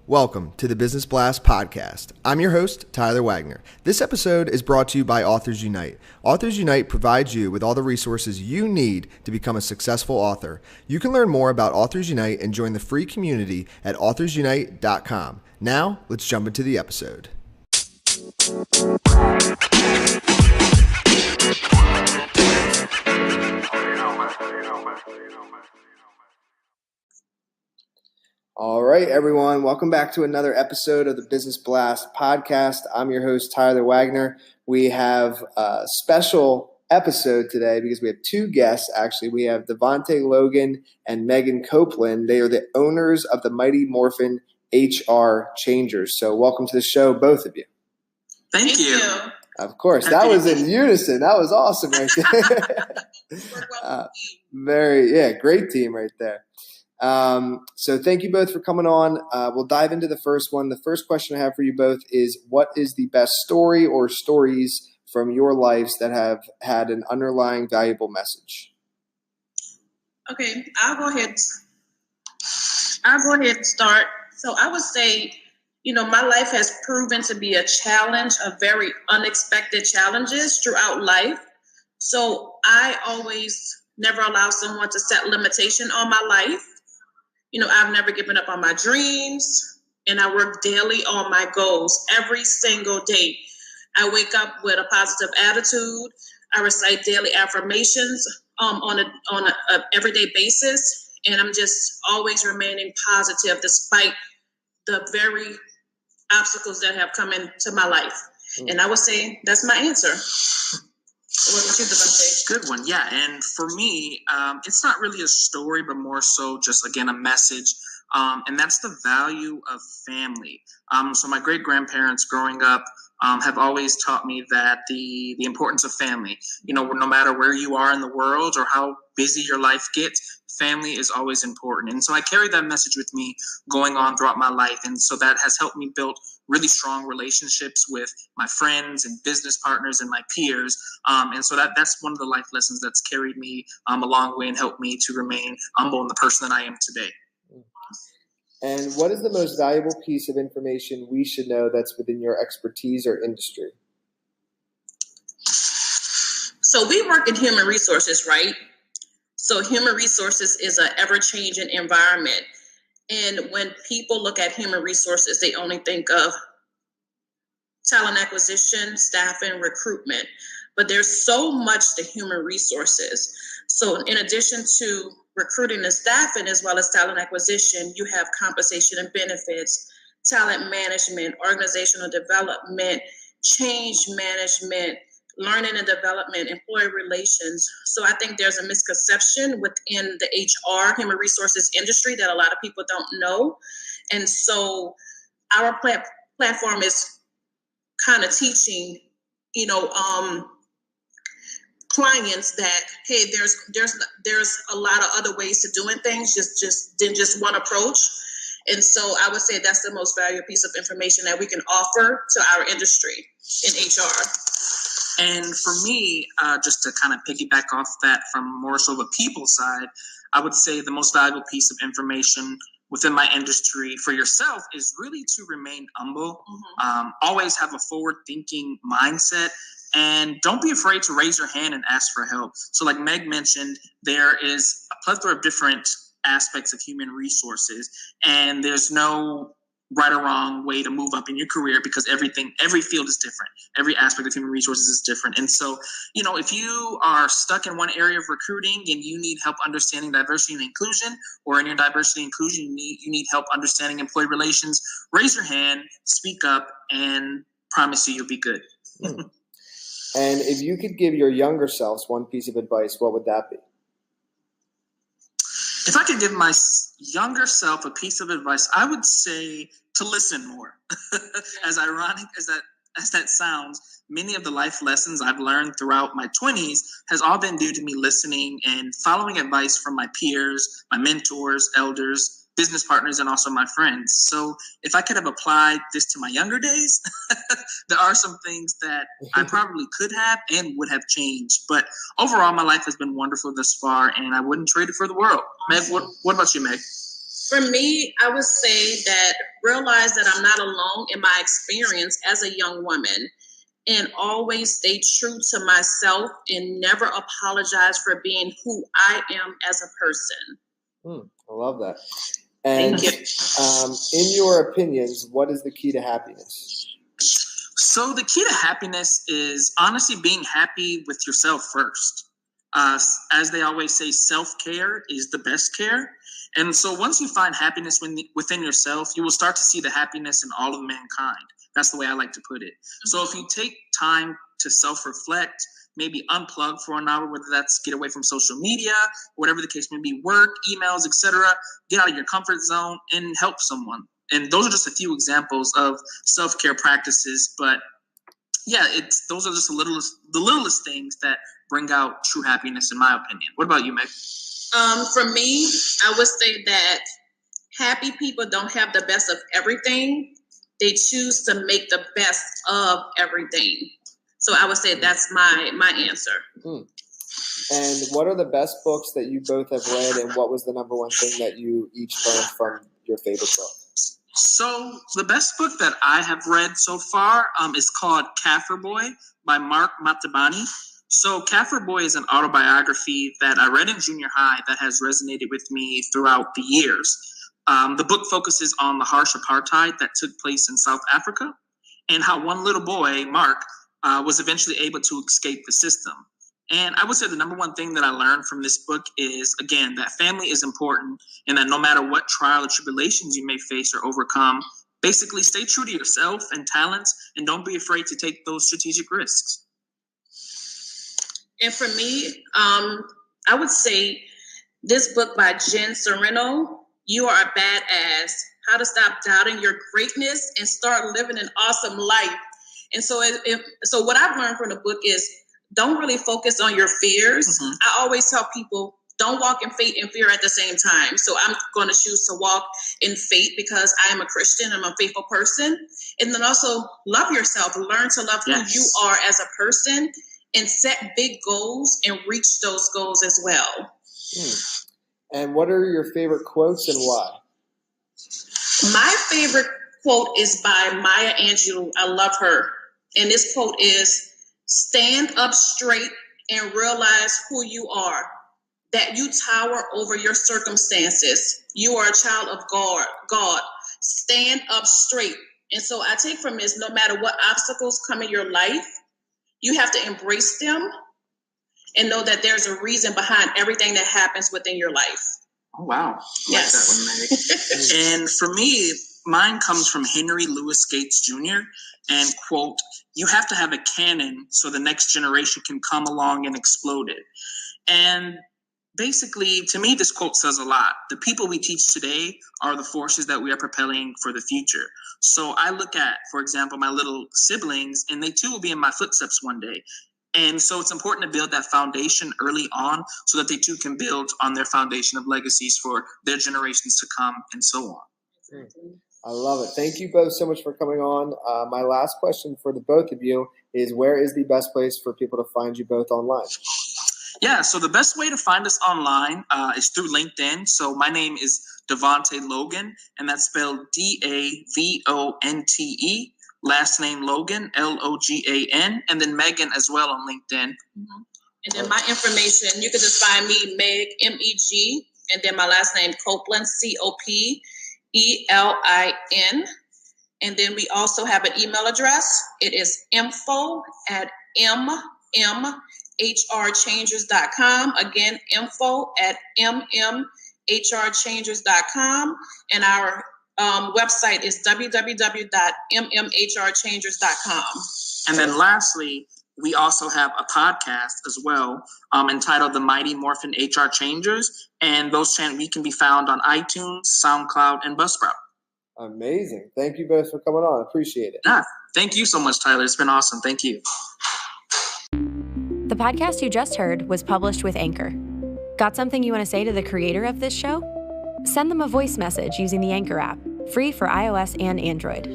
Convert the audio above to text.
Welcome to the Business Blast podcast. I'm your host, Tyler Wagner. This episode is brought to you by Authors Unite. Authors Unite provides you with all the resources you need to become a successful author. You can learn more about Authors Unite and join the free community at authorsunite.com. Now, let's jump into the episode. All right, everyone. Welcome back to another episode of the Business Blast podcast. I'm your host, Tyler Wagner. We have a special episode today because we have two guests, actually. We have Davonte, Logan, and Megan Copelin. They are the owners of the mighty Morphing HR Changers. So welcome to the show, both of you. Thank you. Of course. That was in unison. That was awesome right there. Great team right there. So thank you both for coming on. We'll dive into the first one. The first question I have for you both is, what is the best story or stories from your lives that have had an underlying valuable message? Okay, I'll go ahead and start. So I would say, my life has proven to be a challenge of very unexpected challenges throughout life. So I always never allow someone to set limitation on my life. I've never given up on my dreams, and I work daily on my goals every single day. I wake up with a positive attitude. I recite daily affirmations on a everyday basis, and I'm just always remaining positive despite the very obstacles that have come into my life. And I would say that's my answer. What would you say? Good one. Yeah. And for me, it's not really a story, but more so just, again, a message. And that's the value of family. So my great-grandparents growing up have always taught me that the importance of family, no matter where you are in the world or how busy your life gets, family is always important. And so I carry that message with me going on throughout my life. And so that has helped me build really strong relationships with my friends and business partners and my peers. And so that's one of the life lessons that's carried me a long way and helped me to remain humble in the person that I am today. And what is the most valuable piece of information we should know that's within your expertise or industry? So we work in human resources, right? So human resources is an ever-changing environment. And when people look at human resources, they only think of talent acquisition, staffing, recruitment. But there's so much to human resources. So in addition to recruiting and staffing, as well as talent acquisition, you have compensation and benefits, talent management, organizational development, change management, learning and development, employee relations. So I think there's a misconception within the HR, human resources industry, that a lot of people don't know. And so our platform is kind of teaching, clients that, hey, there's a lot of other ways to doing things, than just one approach. And so I would say that's the most valuable piece of information that we can offer to our industry in HR. And for me, just to kind of piggyback off that from more so the people side, I would say the most valuable piece of information within my industry for yourself is really to remain humble. Mm-hmm. Always have a forward-thinking mindset. And don't be afraid to raise your hand and ask for help. So like Meg mentioned, there is a plethora of different aspects of human resources, and there's no right or wrong way to move up in your career because every field is different. Every aspect of human resources is different. And so, if you are stuck in one area of recruiting and you need help understanding diversity and inclusion, or in your diversity and inclusion, you need help understanding employee relations, raise your hand, speak up, and promise you'll be good. And if you could give your younger selves one piece of advice, what would that be? If I could give my younger self a piece of advice, I would say to listen more. As ironic as that sounds, many of the life lessons I've learned throughout my 20s has all been due to me listening and following advice from my peers, my mentors, elders, business partners, and also my friends. So if I could have applied this to my younger days, there are some things that I probably could have and would have changed. But overall, my life has been wonderful thus far, and I wouldn't trade it for the world. Meg, what about you, Meg? For me, I would say that realize that I'm not alone in my experience as a young woman, and always stay true to myself and never apologize for being who I am as a person. I love that. And Thank you. In your opinions, what is the key to happiness? So the key to happiness is honestly being happy with yourself first. As they always say, self-care is the best care. And so once you find happiness within yourself, you will start to see the happiness in all of mankind. That's the way I like to put it. So if you take time to self-reflect, maybe unplug for an hour, whether that's get away from social media, whatever the case may be, work, emails, etc., get out of your comfort zone and help someone. And those are just a few examples of self-care practices. But yeah, those are just the littlest things that bring out true happiness, in my opinion. What about you, Meg? For me, I would say that happy people don't have the best of everything. They choose to make the best of everything. So I would say that's my answer. And what are the best books that you both have read, and what was the number one thing that you each learned from your favorite book? So the best book that I have read so far is called Kaffir Boy by Mark Matabani. So Kaffir Boy is an autobiography that I read in junior high that has resonated with me throughout the years. The book focuses on the harsh apartheid that took place in South Africa and how one little boy, Mark, was eventually able to escape the system. And I would say the number one thing that I learned from this book is, again, that family is important and that no matter what trial or tribulations you may face or overcome, basically stay true to yourself and talents and don't be afraid to take those strategic risks. And for me, I would say this book by Jen Sereno, You Are a Badass, How to Stop Doubting Your Greatness and Start Living an Awesome Life. And so so what I've learned from the book is don't really focus on your fears. Mm-hmm. I always tell people, don't walk in faith and fear at the same time. So I'm going to choose to walk in faith because I am a Christian. I'm a faithful person. And then also love yourself. Learn to love who you are as a person and set big goals and reach those goals as well. And what are your favorite quotes and why? My favorite quote is by Maya Angelou. I love her. And this quote is, stand up straight and realize who you are, that you tower over your circumstances. You are a child of God. Stand up straight. And so I take from this, no matter what obstacles come in your life, you have to embrace them and know that there's a reason behind everything that happens within your life. Oh, wow. Yes. I like that one, Mary. And for me, mine comes from Henry Louis Gates Jr. and, quote, you have to have a cannon so the next generation can come along and explode it. And basically, to me, this quote says a lot. The people we teach today are the forces that we are propelling for the future. So I look at, for example, my little siblings, and they too will be in my footsteps one day. And so it's important to build that foundation early on so that they too can build on their foundation of legacies for their generations to come and so on. I love it. Thank you both so much for coming on. My last question for the both of you is, where is the best place for people to find you both online? Yeah, so the best way to find us online is through LinkedIn. So my name is Davonte Logan, and that's spelled Davonte. Last name Logan, Logan, and then Megan as well on LinkedIn. Mm-hmm. And then my information, you can just find me, Meg, M-E-G, and then my last name, Copelin, C-O-P-E-L-I-N. And then we also have an email address. It is info@mmhrchangers.com. Again, info@mmhrchangers.com. And our website is www.mmhrchangers.com. And then lastly, we also have a podcast as well entitled The Mighty Morphing HR Changers. And those channels can be found on iTunes, SoundCloud, and Buzzsprout. Amazing. Thank you both for coming on. Appreciate it. Yeah. Thank you so much, Tyler. It's been awesome. Thank you. The podcast you just heard was published with Anchor. Got something you want to say to the creator of this show? Send them a voice message using the Anchor app, free for iOS and Android.